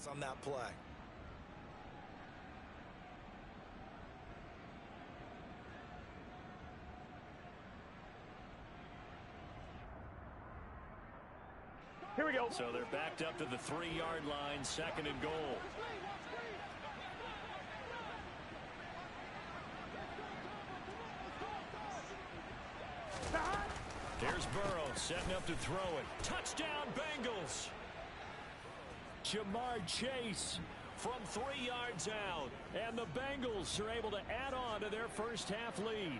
pass on that play. Here we go. So they're backed up to the 3-yard line, 2nd and goal. Here's Burrow setting up to throw it. Touchdown, Bengals. Jamar Chase from 3 yards out. And the Bengals are able to add on to their first half lead.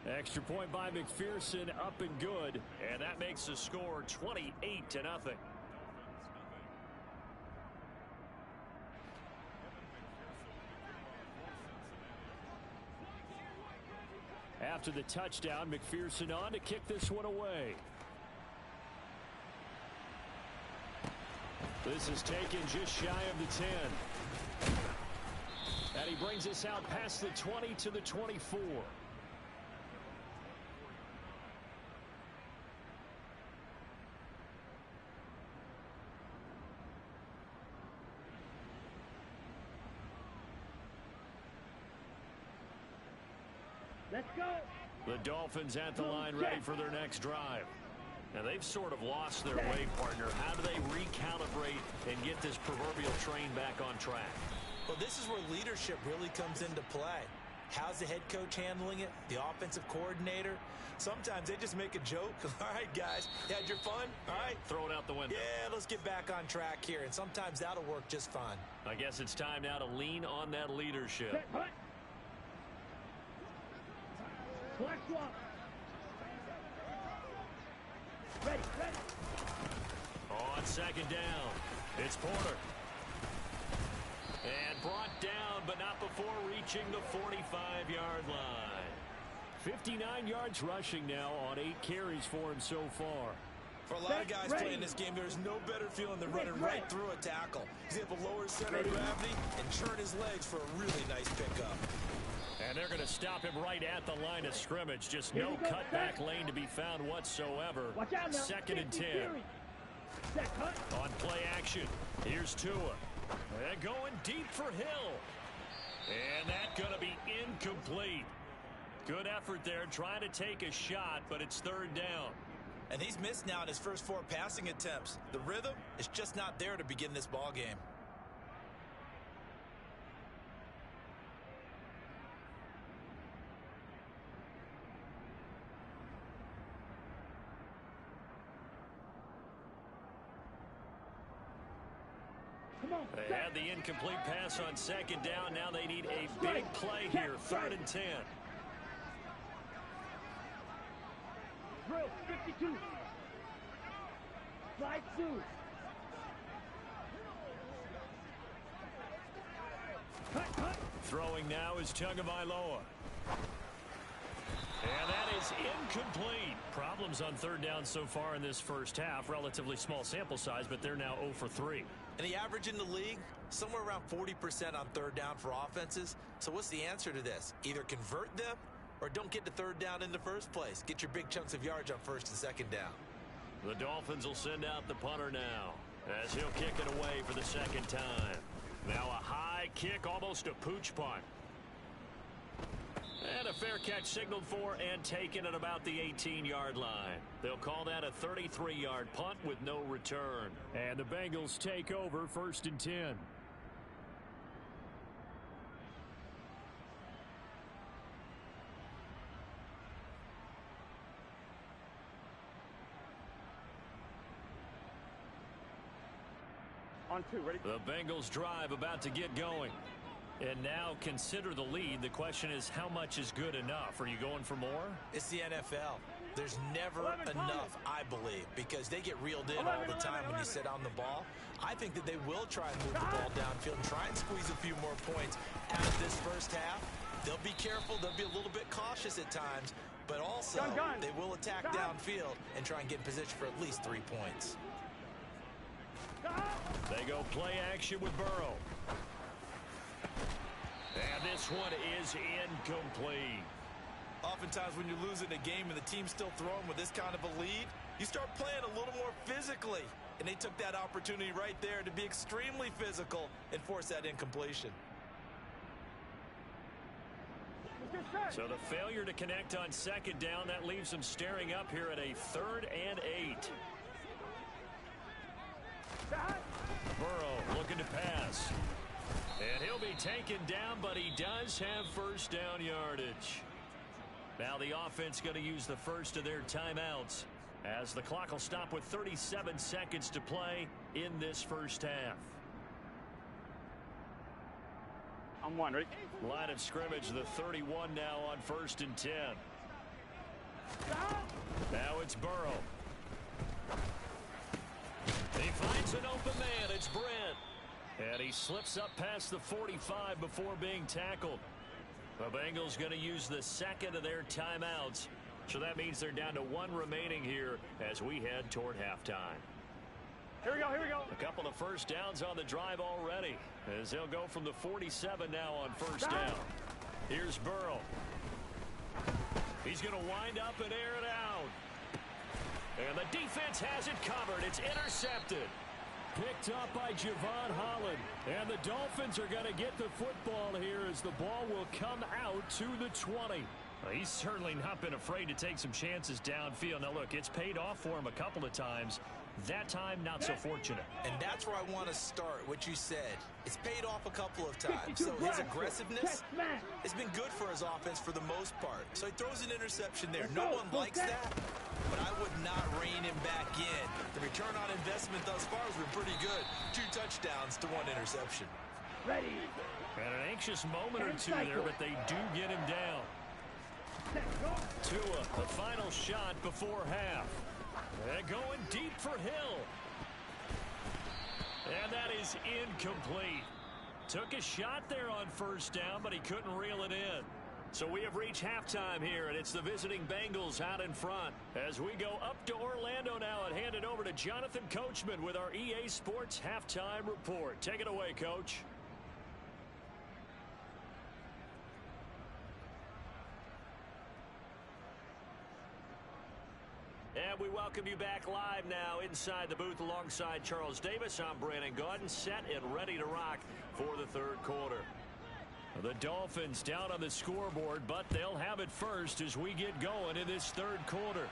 Extra point by McPherson, up and good. And that makes the score 28-0. After the touchdown, McPherson on to kick this one away. This is taken just shy of the 10. And he brings us out past the 20 to the 24. Let's go. The Dolphins at the line ready for their next drive. Now they've sort of lost their way, partner. How do they recalibrate and get this proverbial train back on track? Well, this is where leadership really comes into play. How's the head coach handling it? The offensive coordinator? Sometimes they just make a joke. All right, guys, you had your fun? All right. Throw it out the window. Yeah, let's get back on track here. And sometimes that'll work just fine. I guess it's time now to lean on that leadership. Flash swap. Ready. On 2nd down, it's Porter. And brought down, but not before reaching the 45-yard line. 59 yards rushing now on 8 carries for him so far. For a lot of guys playing this game, there's no better feeling than running right through a tackle. He's able to lower his center of gravity and turn his legs for a really nice pickup. And they're going to stop him right at the line of scrimmage. Just no cutback lane to be found whatsoever. 2nd and 10. On play action, here's Tua. And going deep for Hill. And that's going to be incomplete. Good effort there trying to take a shot, but it's 3rd down. And he's missed now in his first 4 passing attempts. The rhythm is just not there to begin this ball game. They had the incomplete pass on 2nd down. Now they need a big play here. 3rd and 10. Drill 52. Slide 2. Cut. Throwing now is Tagovailoa. And that is incomplete. Problems on 3rd down so far in this first half. Relatively small sample size, but they're now 0 for 3. And the average in the league, somewhere around 40% on 3rd down for offenses. So what's the answer to this? Either convert them or don't get to 3rd down in the first place. Get your big chunks of yards on 1st and 2nd down. The Dolphins will send out the punter now as he'll kick it away for the 2nd time. Now a high kick, almost a pooch punt. And a fair catch signaled for and taken at about the 18-yard line. They'll call that a 33-yard punt with no return. And the Bengals take over 1st and 10. On 2, ready? The Bengals drive about to get going. And now consider the lead. The question is, how much is good enough? Are you going for more? It's the NFL. There's never enough, I believe, because they get reeled in all the time when you sit on the ball. I think that they will try and move the ball downfield and try and squeeze a few more points out of this first half. They'll be careful. They'll be a little bit cautious at times, but also they will attack downfield and try and get in position for at least 3 points. They go play action with Burrow. And this one is incomplete. Oftentimes when you're losing a game and the team's still throwing with this kind of a lead, You start playing a little more physically. And they took that opportunity right there to be extremely physical and force that incompletion. So the failure to connect on second down, that leaves them staring up here at a 3rd and 8. Burrow looking to pass. And he'll be taken down, but he does have first down yardage. Now the offense going to use the first of their timeouts, as the clock will stop with 37 seconds to play in this first half. On one, ready? Line of scrimmage, the 31 now on 1st and 10. Now it's Burrow. He finds an open man. It's Brent. And he slips up past the 45 before being tackled. The Bengals going to use the second of their timeouts. So that means they're down to 1 remaining here as we head toward halftime. Here we go, here we go. A couple of first downs on the drive already, as they'll go from the 47 now on first down. Here's Burrow. He's going to wind up and air it out. And the defense has it covered. It's intercepted. Picked up by Javon Holland. And the Dolphins are going to get the football here as the ball will come out to the 20. He's certainly not been afraid to take some chances downfield. Now, look, it's paid off for him a couple of times. That time, not so fortunate. And that's where I want to start, what you said. It's paid off a couple of times. So his aggressiveness has been good for his offense for the most part. So he throws an interception there. No one likes that, but I would not rein him back in. The return on investment thus far has been pretty good. 2 touchdowns to 1 interception. Ready. And an anxious moment or two there, but they do get him down. Tua, the final shot before half. And going deep for Hill. And that is incomplete. Took a shot there on first down, but he couldn't reel it in. So we have reached halftime here, and it's the visiting Bengals out in front. As we go up to Orlando now and hand it over to Jonathan Coachman with our EA Sports Halftime Report. Take it away, Coach. And we welcome you back live now inside the booth alongside Charles Davis. I'm Brandon Gaudin, set and ready to rock for the 3rd quarter. The Dolphins down on the scoreboard, but they'll have it first as we get going in this 3rd quarter.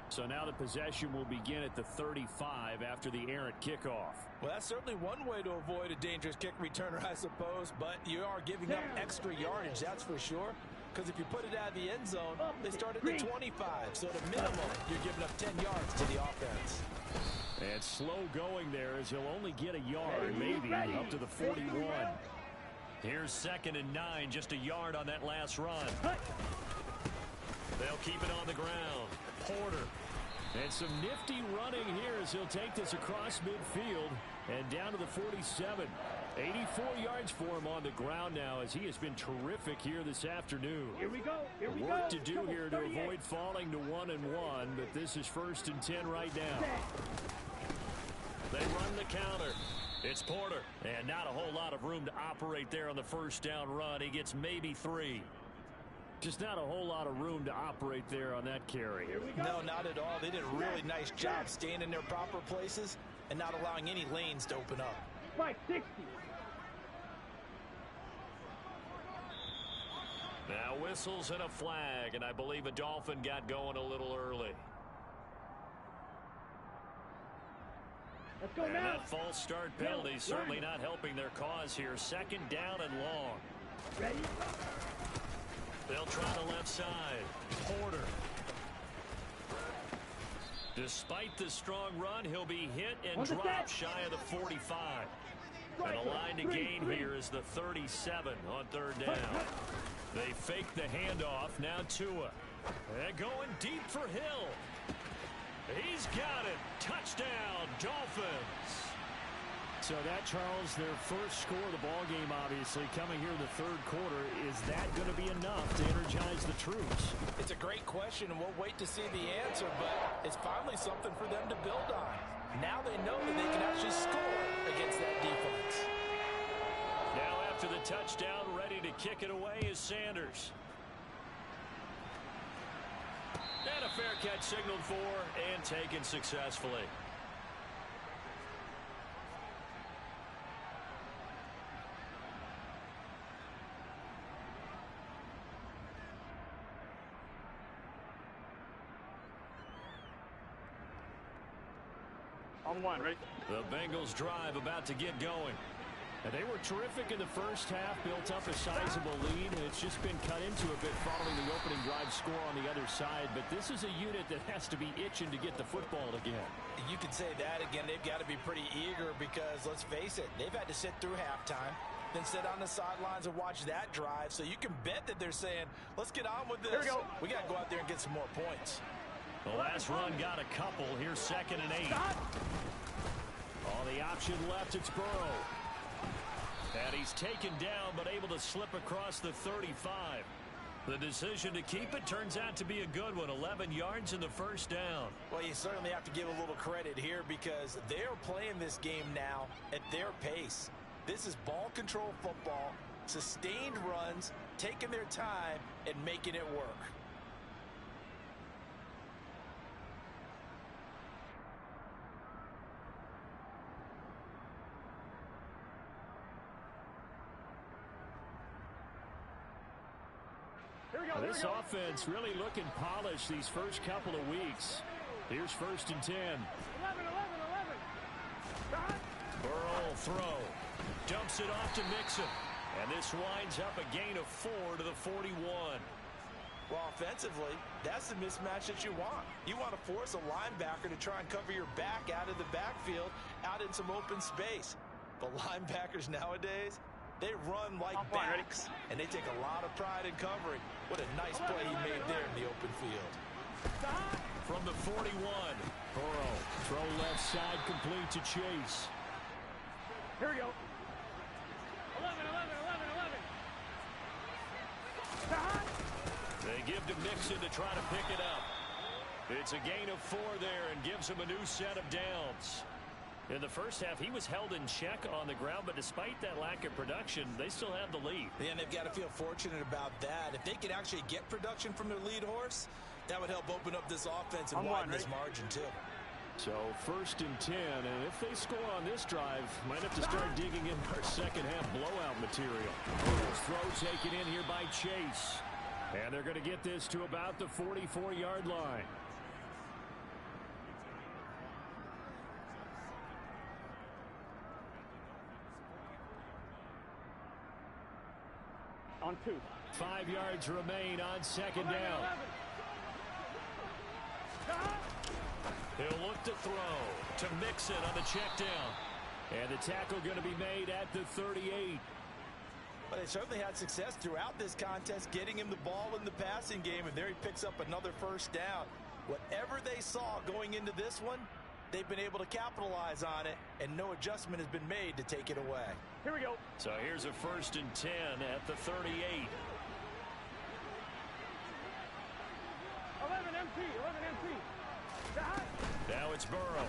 So now the possession will begin at the 35 after the errant kickoff. Well, that's certainly one way to avoid a dangerous kick returner, I suppose, but you are giving up extra yardage, that's for sure. Because if you put it out of the end zone, they start at the 25. So at a minimum, you're giving up 10 yards to the offense. And slow going there as he'll only get a yard, maybe up to the 41. Here's 2nd and 9, just a yard on that last run. They'll keep it on the ground. Porter. And some nifty running here as he'll take this across midfield and down to the 47. 84 yards for him on the ground now as he has been terrific here this afternoon. Here we go. Here we Work go. to do here to avoid falling to 1-1, but this is 1st and 10 right now. They run the counter. It's Porter. And not a whole lot of room to operate there on the first down run. He gets maybe 3. Just not a whole lot of room to operate there on that carry. No, not at all. They did a really nice job staying in their proper places and not allowing any lanes to open up. 560. Now whistles and a flag, and I believe a Dolphin got going a little early. Let's go And now. that false start penalty certainly not helping their cause here. 2nd down and long. Ready? They'll try the left side. Porter. Despite the strong run, he'll be hit and dropped shy of the 45. And the line to gain here is the 37 on 3rd down. They fake the handoff. Now Tua. And going deep for Hill. He's got it. Touchdown, Dolphins. So that, Charles, their first score of the ball game, obviously, coming here in the 3rd quarter. Is that going to be enough to energize the troops? It's a great question, and we'll wait to see the answer, but it's finally something for them to build on. Now they know that they can actually score against that defense. Now after the touchdown, ready to kick it away is Sanders. fair catch signaled for and taken successfully. On one, ready? The Bengals drive about to get going. And they were terrific in the first half, built up a sizable lead, and it's just been cut into a bit following the opening drive score on the other side. But this is a unit that has to be itching to get the football again. You can say that again. They've got to be pretty eager because, let's face it, they've had to sit through halftime, then sit on the sidelines and watch that drive. So you can bet that they're saying, let's get on with this. Here we go. We got to go out there and get some more points. The last run got a couple. Here's 2nd and 8. On the option left, it's Burrow. And he's taken down, but able to slip across the 35. The decision to keep it turns out to be a good one. 11 yards in the first down. Well, you certainly have to give a little credit here because they're playing this game now at their pace. This is ball control football, sustained runs, taking their time, and making it work. This offense really looking polished these first couple of weeks. Here's 1st and 10. 11. Burrow will throw. Dumps it off to Mixon. And this winds up a gain of 4 to the 41. Well, offensively, that's the mismatch that you want. You want to force a linebacker to try and cover your back out of the backfield, out in some open space. But linebackers nowadays, they run like backs, and they take a lot of pride in covering. What a nice play he made there in the open field. From the 41, Burrow, throw left side complete to Chase. Here we go. 11. They give to Mixon to try to pick it up. It's a gain of 4 there and gives him a new set of downs. In the first half, he was held in check on the ground, but despite that lack of production, they still have the lead. And they've got to feel fortunate about that. If they can actually get production from their lead horse, that would help open up this offense and widen this margin, too. So 1st and 10, and if they score on this drive, might have to start digging in our second half blowout material. Throw taken in here by Chase. And they're going to get this to about the 44-yard line. On 2. 5 yards remain on 2nd down. He'll look to throw to Mixon on the check down. And the tackle going to be made at the 38. But they certainly had success throughout this contest, getting him the ball in the passing game, and there he picks up another 1st down. Whatever they saw going into this one, they've been able to capitalize on it, and no adjustment has been made to take it away. Here we go. So here's a 1st and 10 at the 38. 11 MT. Now it's Burrow.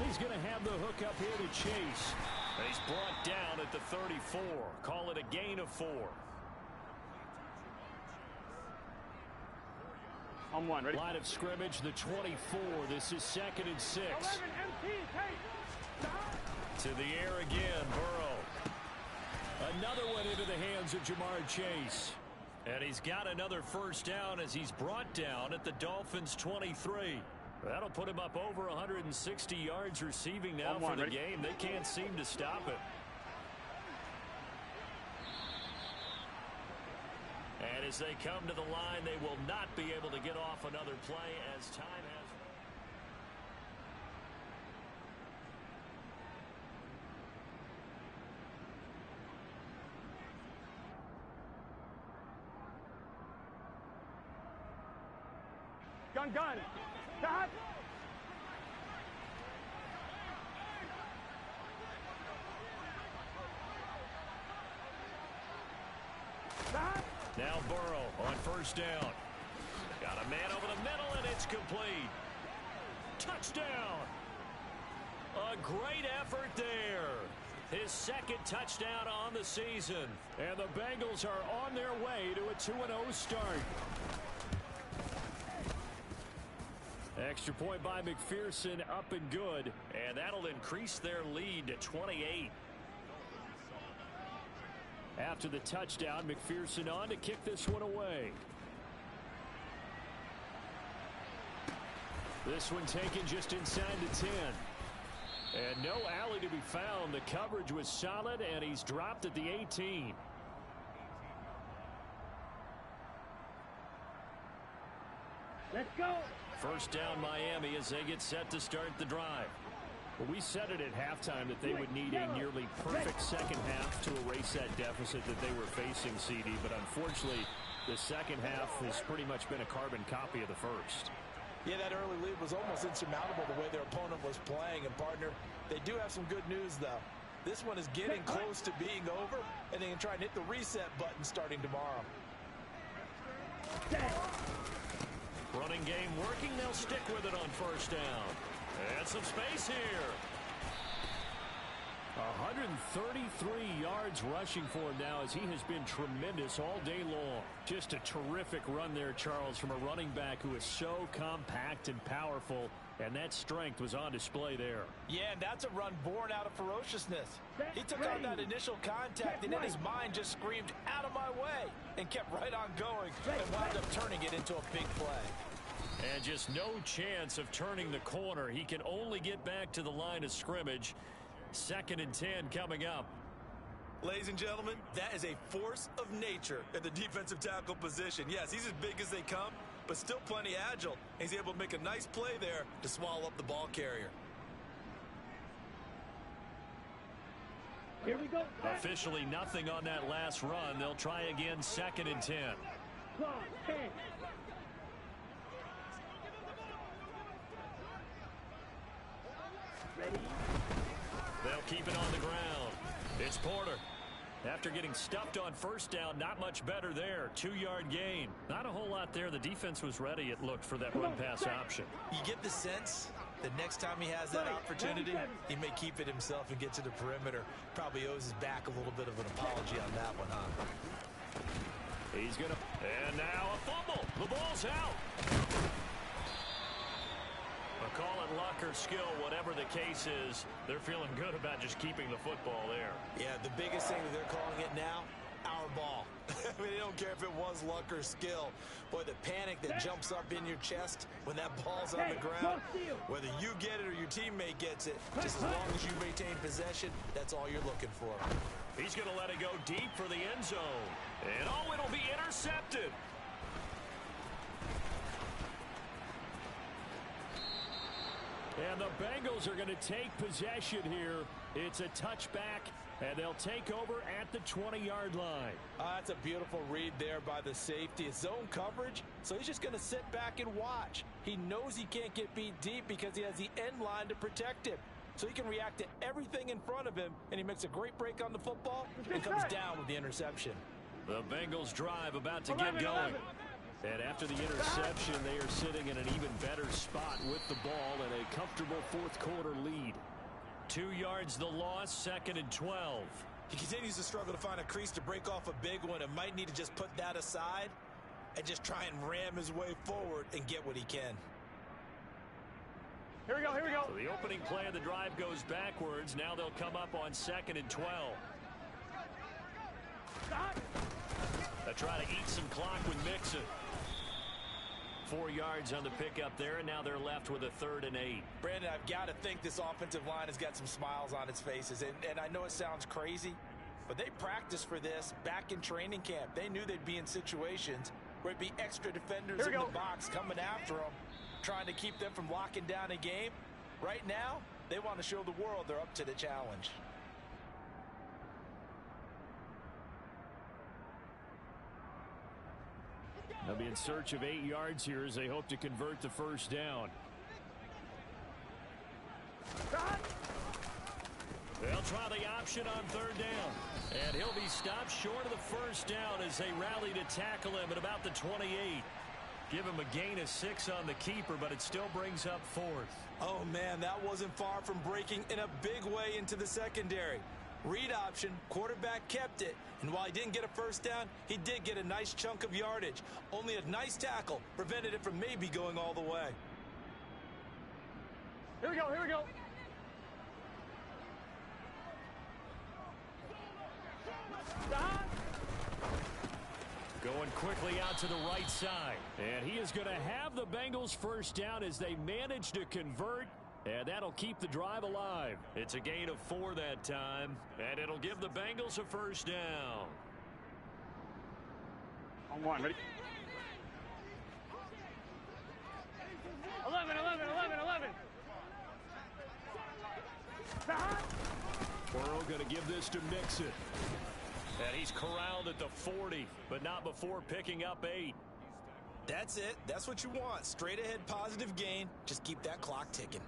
He's going to have the hook up here to Chase. He's brought down at the 34. Call it a gain of 4. On 1, ready? Line of scrimmage, the 24. This is 2nd and 6. 11 MT, to the air again, Burrow. Another one into the hands of Jamar Chase. And he's got another 1st down as he's brought down at the Dolphins' 23. That'll put him up over 160 yards receiving now for the game. They can't seem to stop it. And as they come to the line, they will not be able to get off another play as time has. Gun. Stop. Now Burrow on 1st down. Got a man over the middle, and it's complete. Touchdown. A great effort there. His 2nd touchdown on the season. And the Bengals are on their way to a 2-0 start. Extra point by McPherson, up and good. And that'll increase their lead to 28. After the touchdown, McPherson on to kick this one away. This one taken just inside the 10. And no alley to be found. The coverage was solid, and he's dropped at the 18. Let's go. First down Miami as they get set to start the drive. Well, we said it at halftime that they would need a nearly perfect second half to erase that deficit that they were facing, CD. But unfortunately, the second half has pretty much been a carbon copy of the first. Yeah, that early lead was almost insurmountable the way their opponent was playing. And, partner, they do have some good news, though. This one is getting close to being over, and they can try and hit the reset button starting tomorrow. Running game working. They'll stick with it on first down. And some space here. 133 yards rushing for him now as he has been tremendous all day long. Just a terrific run there, Charles, from a running back who is so compact and powerful, and that strength was on display there. Yeah, and that's a run born out of ferociousness. He took on that initial contact, and in his mind just screamed, "Out of my way," and kept right on going and wound up turning it into a big play. And just no chance of turning the corner. He can only get back to the line of scrimmage. 2nd and 10 coming up. Ladies and gentlemen, that is a force of nature at the defensive tackle position. Yes, he's as big as they come, but still plenty agile. He's able to make a nice play there to swallow up the ball carrier. Here we go. Officially nothing on that last run. They'll try again 2nd and 10. Ready? They'll keep it on the ground. It's Porter. After getting stuffed on first down, not much better there. 2-yard gain. Not a whole lot there. The defense was ready, it looked, for that run-pass option. You get the sense that next time he has that opportunity, he may keep it himself and get to the perimeter. Probably owes his back a little bit of an apology on that one, huh? He's going to... And now a fumble. The ball's out. Call it luck or skill, whatever the case is, they're feeling good about just keeping the football there. Yeah, the biggest thing that they're calling it now, our ball. I mean, they don't care if it was luck or skill. Boy, the panic that jumps up in your chest when that ball's on the ground, whether you get it or your teammate gets it, just as long as you maintain possession, that's all you're looking for. He's going to let it go deep for the end zone. And oh, it'll be intercepted. And the Bengals are going to take possession here. It's a touchback, and they'll take over at the 20-yard line. That's a beautiful read there by the safety. It's zone coverage, so he's just going to sit back and watch. He knows he can't get beat deep because he has the end line to protect him. So he can react to everything in front of him, and he makes a great break on the football and comes down with the interception. The Bengals drive about to get going. And after the interception, they are sitting in an even better spot with the ball and a comfortable fourth-quarter lead. 2 yards the loss, 2nd and 12. He continues to struggle to find a crease to break off a big one and might need to just put that aside and just try and ram his way forward and get what he can. Here we go, here we go. So the opening play of the drive goes backwards. Now they'll come up on 2nd and 12. They'll try to eat some clock with Mixon. 4 yards on the pickup there, and now they're left with a 3rd and 8. Brandon, I've got to think this offensive line has got some smiles on its faces. And I know it sounds crazy, but they practiced for this back in training camp. They knew they'd be in situations where it'd be extra defenders in the box coming after them, trying to keep them from locking down a game. Right now, they want to show the world they're up to the challenge. They'll be in search of 8 yards here as they hope to convert the first down. They'll try the option on 3rd down. And he'll be stopped short of the first down as they rally to tackle him at about the 28. Give him a gain of 6 on the keeper, but it still brings up 4th. Oh, man, that wasn't far from breaking in a big way into the secondary. Read option, quarterback kept it, and while he didn't get a first down, he did get a nice chunk of yardage. Only a nice tackle prevented it from maybe going all the way. Here we go, here we go. Stop. Going quickly out to the right side. And he is going to have the Bengals first down as they manage to convert. And that'll keep the drive alive. It's a gain of 4 that time. And it'll give the Bengals a first down. On one, ready? 11. Stop. Burrow going to give this to Mixon. And he's corralled at the 40, but not before picking up 8. That's it. That's what you want. Straight ahead positive gain. Just keep that clock ticking.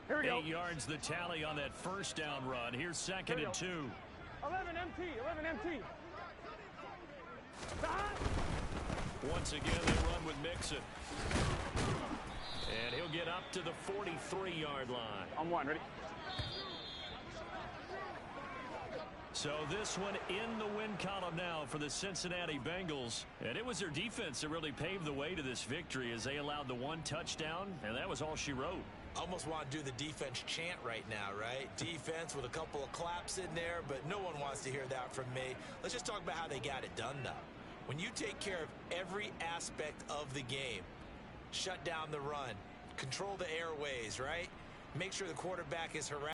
Here we go. 8 yards the tally on that first down run. Here's second and 2. 11 MT. Stop. Once again, they run with Mixon. And he'll get up to the 43-yard line. On one, ready? So this one in the win column now for the Cincinnati Bengals. And it was their defense that really paved the way to this victory as they allowed the 1 touchdown, and that was all she wrote. Almost want to do the defense chant right now, right? Defense with a couple of claps in there, but no one wants to hear that from me. Let's just talk about how they got it done, though. When you take care of every aspect of the game, shut down the run, control the airways, right? Make sure the quarterback is harassed.